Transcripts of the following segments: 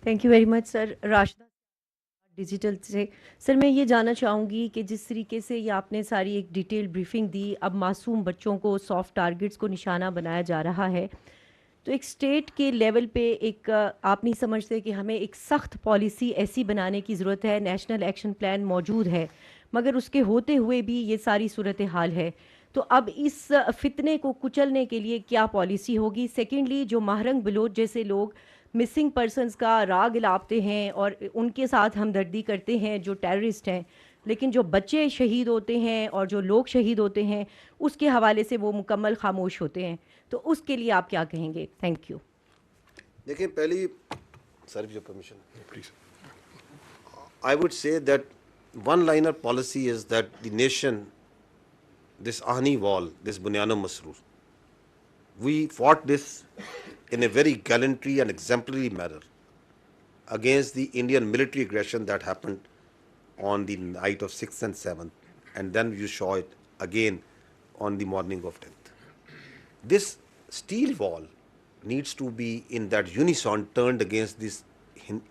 Thank you very much sir. Rashida digital سے. سر میں یہ جاننا چاہوں گی کہ جس طریقے سے یہ آپ نے ساری ایک ڈیٹیل بریفنگ دی، اب معصوم بچوں کو سافٹ ٹارگٹس کو نشانہ بنایا جا رہا ہے، تو ایک اسٹیٹ کے لیول پہ ایک آپ نہیں سمجھتے کہ ہمیں ایک سخت پالیسی ایسی بنانے کی ضرورت ہے؟ نیشنل ایکشن پلان موجود ہے مگر اس کے ہوتے ہوئے بھی یہ ساری صورتحال ہے، تو اب اس فتنے کو کچلنے کے لیے کیا پالیسی ہوگی؟ سیکنڈلی، جو ماہرنگ بلوچ جیسے لوگ مسنگ پرسنز کا راگ الاپتے ہیں اور ان کے ساتھ ہمدردی کرتے ہیں جو ٹیررسٹ ہیں، لیکن جو بچے شہید ہوتے ہیں اور جو لوگ شہید ہوتے ہیں اس کے حوالے سے وہ مکمل خاموش ہوتے ہیں، تو اس کے لیے آپ کیا کہیں گے؟ Thank you. دیکھیں پہلی سر جو permission please I would say that one-liner policy is that the nation, this Ahni wall, this Bunyana Masroor, we fought this in a very gallantry and exemplary manner against the Indian military aggression that happened on the night of 6th and 7th, and then you saw it again on the morning of 10th. This steel wall needs to be in that unison turned against these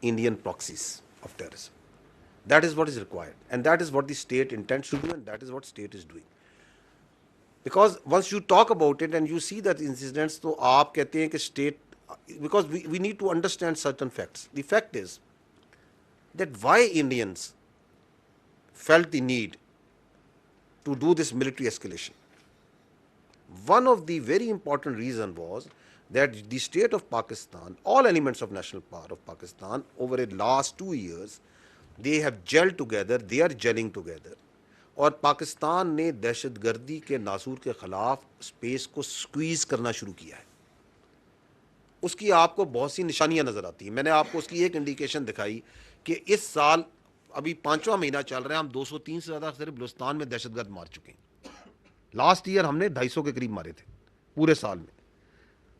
Indian proxies of terrorism. That is what is required, and that is what the state intends to do, and that is what state is doing. Because once you talk about it and you see that incidents, تو آپ کہتے ہیں کہ state, because we need to understand certain facts. The fact is that why Indians felt the need to do this military escalation. One of the very important reason was that the state of Pakistan, all elements of national power of Pakistan, over the last 2 years, they have gelled together, they are gelling together. اور پاکستان نے دہشت گردی کے ناسور کے خلاف space کو squeeze کرنا شروع کیا ہے. اس کی آپ کو بہت سی نشانیاں نظر آتی ہیں. میں نے آپ کو اس کی ایک انڈیکیشن دکھائی کہ اس سال ابھی 5واں مہینہ چل رہا ہے، ہم 203 سے زیادہ صرف بلوچستان میں دہشت گرد مار چکے ہیں. لاسٹ ایئر ہم نے 250 کے قریب مارے تھے پورے سال میں.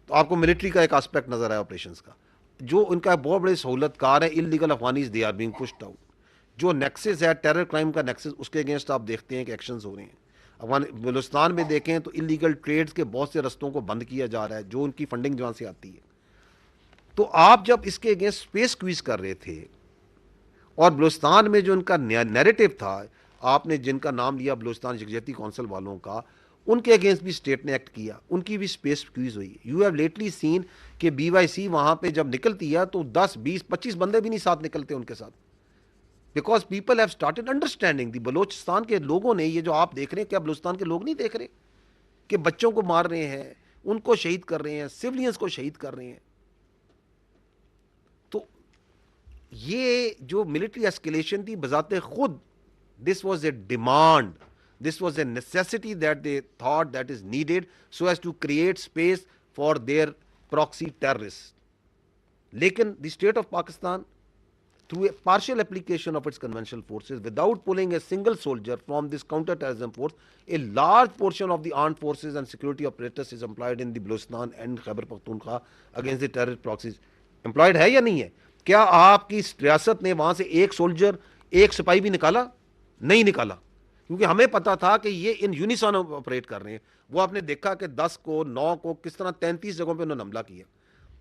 تو آپ کو ملٹری کا ایک آسپیکٹ نظر آیا آپریشنز کا. جو ان کا بہت بڑے سہولت کار ہے illegal Afghanis, they are being pushed out. جو نیکسس ہے ٹیرر کرائم کا نیکسس، اس کے اگینسٹ آپ دیکھتے ہیں کہ ایکشنز ہو رہے ہیں. بلوچستان میں دیکھیں تو انلیگل ٹریڈز کے بہت سے رستوں کو بند کیا جا رہا ہے، جو ان کی فنڈنگ جہاں سے آتی ہے. تو آپ جب اس کے اگینسٹ اسپیس کویز کر رہے تھے، اور بلوچستان میں جو ان کا نیریٹو تھا، آپ نے جن کا نام لیا بلوچستان یکجہتی کونسل والوں کا، ان کے اگینسٹ بھی اسٹیٹ نے ایکٹ کیا، ان کی بھی اسپیس کویز ہوئی. یو ہیو لیٹلی سین کہ بی وائی سی وہاں پہ جب نکلتی ہے تو 10 20 25 بندے بھی نہیں ساتھ نکلتے ان کے ساتھ. Because people have started understanding. The Balochistan کے لوگوں نے، یہ جو آپ دیکھ رہے ہیں، کیا بلوچستان کے لوگ نہیں دیکھ رہے کہ بچوں کو مار رہے ہیں، ان کو شہید کر رہے ہیں، سولینز کو شہید کر رہے ہیں. تو یہ جو ملٹری ایسکیلیشن تھی بذات خود، this was a demand, this was a necessity that they thought that is needed so as to create space for their proxy terrorists. لیکن the state of Pakistan, through a partial application of its conventional forces, without pulling a single soldier from this counter-terrorism force, a large portion of the armed forces and security apparatus is employed in the Balochistan and Khyber Pakhtunkhwa against the terrorist proxies. employed ہے یا نہیں ہے؟ کیا آپ کی ریاست نے وہاں سے ایک سولجر، ایک سپاہی بھی نکالا؟ نہیں نکالا، کیونکہ ہمیں پتا تھا کہ یہ ان یونیسون آپریٹ کر رہے ہیں. وہ آپ نے دیکھا کہ 10 کو 9 کو کس طرح 33 جگہوں پہ انہوں نے حملہ کیا.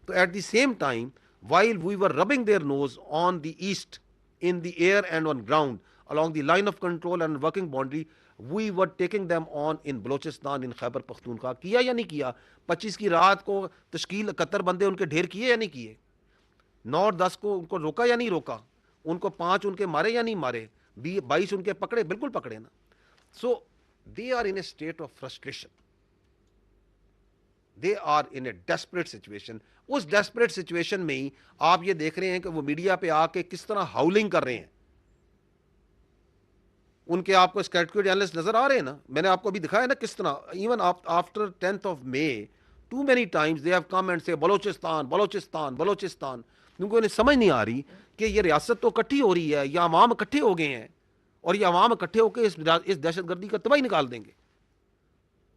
تو at the same time while we were rubbing their nose on the east, in the air and on ground, along the line of control and working boundary, we were taking them on in Balochistan, in Khyber Pakhtunkhwa. کیا یا نہیں کیا؟ 25 کی رات کو تشکیل 71 بندے ان کے ڈھیر کیے یا نہیں کیے؟ 9 اور 10 کو ان کو روکا یا نہیں روکا؟ ان کو 5 ان کے مارے یا نہیں مارے؟ 22 ان کے پکڑے؟ بالکل پکڑے نا. So they are in a state of frustration. They are in a desperate situation. Us desperate situation میں ہی آپ یہ دیکھ رہے ہیں کہ وہ میڈیا پہ آ کے کس طرح ہاؤلنگ کر رہے ہیں. ان کے آپ کو اسٹیٹیکل اینالسٹ نظر آ رہے ہیں نا. میں نے آپ کو ابھی دکھایا نا کس طرح even after 10th of May too many times they have come and say Balochistan Balochistan Balochistan. کیونکہ انہیں سمجھ نہیں آ رہی کہ یہ ریاست تو اکٹھی ہو رہی ہے، یہ عوام اکٹھے ہو گئے ہیں، اور یہ عوام اکٹھے ہو کے اس دہشت گردی کا تباہی نکال دیں گے.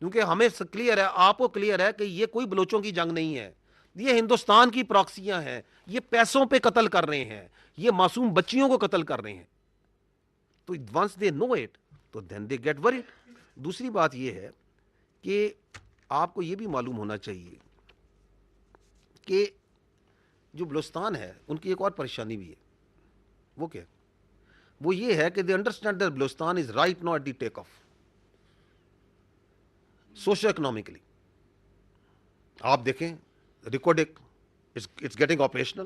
کیونکہ ہمیں کلیئر ہے، آپ کو کلیئر ہے کہ یہ کوئی بلوچوں کی جنگ نہیں ہے، یہ ہندوستان کی پراکسیاں ہیں. یہ پیسوں پہ قتل کر رہے ہیں، یہ معصوم بچیوں کو قتل کر رہے ہیں. تو once they know it تو then they get worried. دوسری بات یہ ہے کہ آپ کو یہ بھی معلوم ہونا چاہیے کہ جو بلوچستان ہے ان کی ایک اور پریشانی بھی ہے. وہ کیا؟ وہ یہ ہے کہ they understand that Balochistan is right now at the take off socio economically. آپ دیکھیں Reko Diq it's getting operational,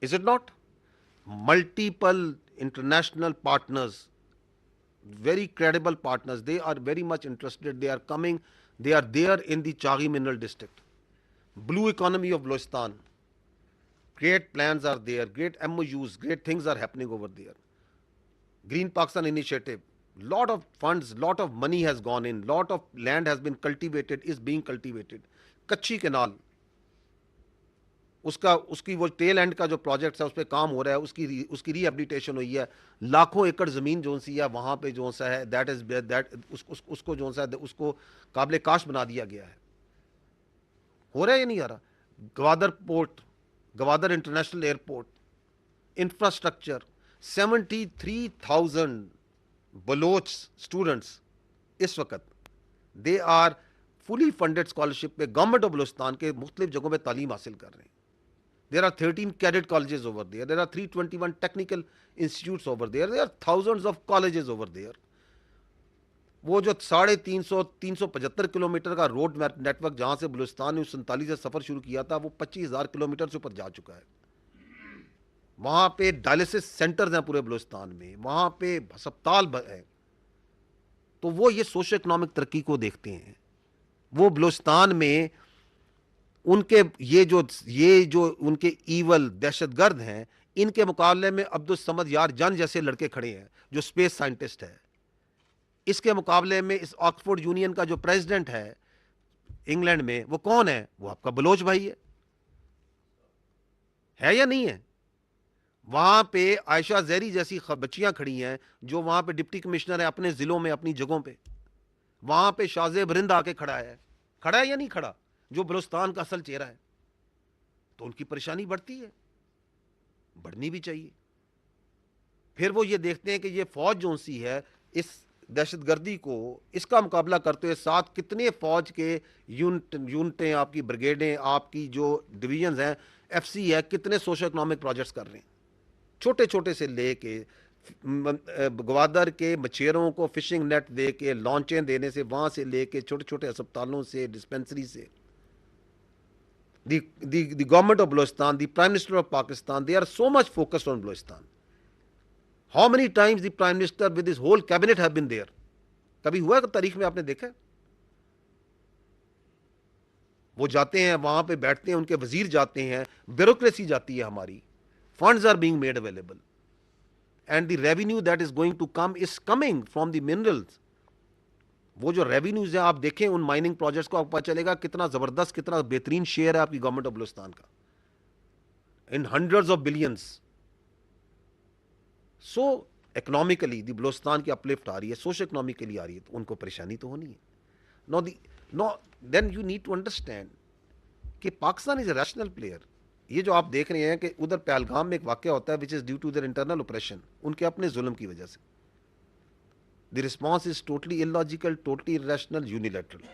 is it not? Multiple international partners, very credible partners, they are very much interested, they are coming, they are there in the Chaghi mineral district. Blue economy of Balochistan, great plans are there, great MOUs, great things are happening over there. Green Pakistan initiative, lot of funds, lot of money has gone in, lot of land has been cultivated, is being cultivated. Kachi Canal, اس کی وہ tell and کا جو project ہے اس پہ کام ہو رہا ہے, اس کی ری ایبلیٹیشن ہوئی ہے. لاکھوں ایکڑ زمین جو سی ہے وہاں پہ جو سا ہے اس کو جو سا ہے اس کو قابل کاشت بنا دیا گیا ہے. ہو رہا ہے یا نہیں آ رہا؟ Gwadar port, Gwadar international airport, infrastructure, 73,000 Baloch students اس وقت they are fully funded scholarship پہ گورنمنٹ آف بلوچستان کے مختلف جگہوں پہ تعلیم حاصل کر رہے ہیں. There are 13 cadet colleges over there. There are 321 technical institutes over there. There are thousands of colleges over there. وہ جو 375 کلومیٹر کا روڈ نیٹ ورک جہاں سے بلوچستان نے 47 سے سفر شروع کیا تھا وہ 25,000 کلومیٹر سے اوپر جا چکا ہے. وہاں پہ ڈائلسس سینٹرز ہیں پورے بلوچستان میں, وہاں پہ ہسپتال ہیں. تو وہ یہ سوشو اکنامک ترقی کو دیکھتے ہیں. وہ بلوچستان میں ان کے یہ جو ان کے ایول دہشت گرد ہیں, ان کے مقابلے میں عبدالصمد یار جان جیسے لڑکے کھڑے ہیں جو اسپیس سائنٹسٹ ہے. اس کے مقابلے میں اس آکسفورڈ یونین کا جو پریزیڈنٹ ہے انگلینڈ میں, وہ کون ہے؟ وہ آپ کا بلوچ بھائی ہے یا نہیں ہے؟ وہاں پہ عائشہ زہری جیسی بچیاں کھڑی ہیں جو وہاں پہ ڈپٹی کمشنر ہیں اپنے ضلعوں میں, اپنی جگہوں پہ. وہاں پہ شازیب رند آ کے کھڑا ہے یا نہیں کھڑا, جو بلوچستان کا اصل چہرہ ہے. تو ان کی پریشانی بڑھتی ہے, بڑھنی بھی چاہیے. پھر وہ یہ دیکھتے ہیں کہ یہ فوج جو سی ہے اس دہشت گردی کو اس کا مقابلہ کرتے ہوئے ساتھ کتنے فوج کے یونٹیں, آپ کی بریگیڈیں, آپ کی جو ڈویژنز ہیں, ایف سی ہے, کتنے سوشو اکنامک پروجیکٹس کر رہے ہیں. چھوٹے چھوٹے سے لے کے گوادر کے مچھیروں کو فشنگ نیٹ دے کے, لانچیں دینے سے, وہاں سے لے کے چھوٹے چھوٹے اسپتالوں سے, ڈسپینسری سے. The government of Balochistan, the Prime Minister of Pakistan, they are so much focused on Balochistan. How many times the Prime Minister with his whole cabinet have been there? کبھی ہوا کہ تاریخ میں آپ نے دیکھا؟ وہ جاتے ہیں وہاں پہ بیٹھتے ہیں, ان کے وزیر جاتے ہیں, بیوروکریسی جاتی ہے ہماری, funds are being made available and the revenue that is going to come is coming from the minerals. وہ جو ریونیوز ہیں آپ دیکھیں ان مائننگ پروجیکٹس کو, آپ کو پتہ چلے گا کتنا زبردست, کتنا بہترین شیئر ہے آپ کی گورنمنٹ آف بلوچستان کا, in hundreds of billions. So economically the Balochistan کی اپلفٹ آ رہی ہے, سوشل اکنامکلی آ رہی ہے, تو ان کو پریشانی تو ہونی ہے. No then you need to understand کہ Pakistan is a rational player. یہ جو آپ دیکھ رہے ہیں کہ ادھر پہلگام میں ایک واقعہ ہوتا ہے which is due to their internal operation, ان کے اپنے ظلم کی وجہ سے. The response is totally illogical, totally irrational, unilateral.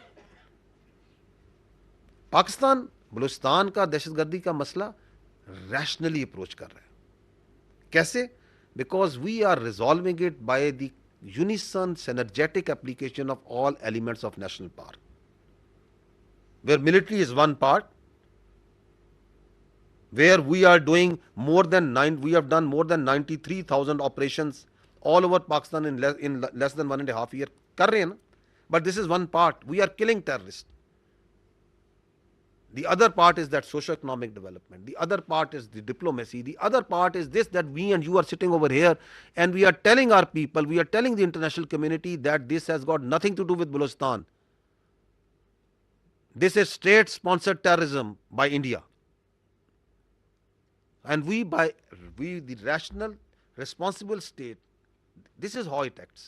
Pakistan Balochistan کا دہشت گردی کا مسئلہ ریشنلی اپروچ کر رہا ہے. کیسے؟ Because we are resolving it by the unison synergetic application of all elements of national power, where military is one part, where we are doing we have done more than 93,000 operations all over Pakistan in less than 1.5 years. کر رہے ہیں نا, but this is one part. We are killing terrorists. The other part is that socio-economic development. The other part is the diplomacy. The other part is this, that we and you are sitting over here and we are telling our people, we are telling the international community that this has got nothing to do with Balochistan. This is state-sponsored terrorism by India. And we, the rational, responsible state, this is how it acts.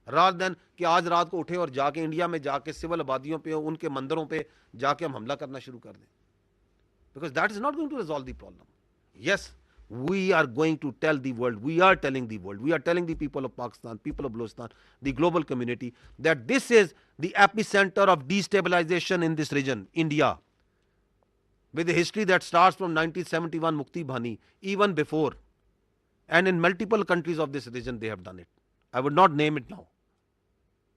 rather than کہ آج رات کو اٹھیں اور جا کے India میں جا کے سول آبادیوں پہ, ان کے مندروں پہ جا کے ہم حملہ کرنا شروع کر دیں. Because that is not going to resolve the problem. Yes, we are going to tell the world, we are telling the world, we are telling the people of Pakistan, people of Balochistan, the global community, that this is the epicenter of destabilization in this region, India. with a history that starts from 1971 Mukti Bhani, even before. And in multiple countries of this region they have done it. I would not name it now.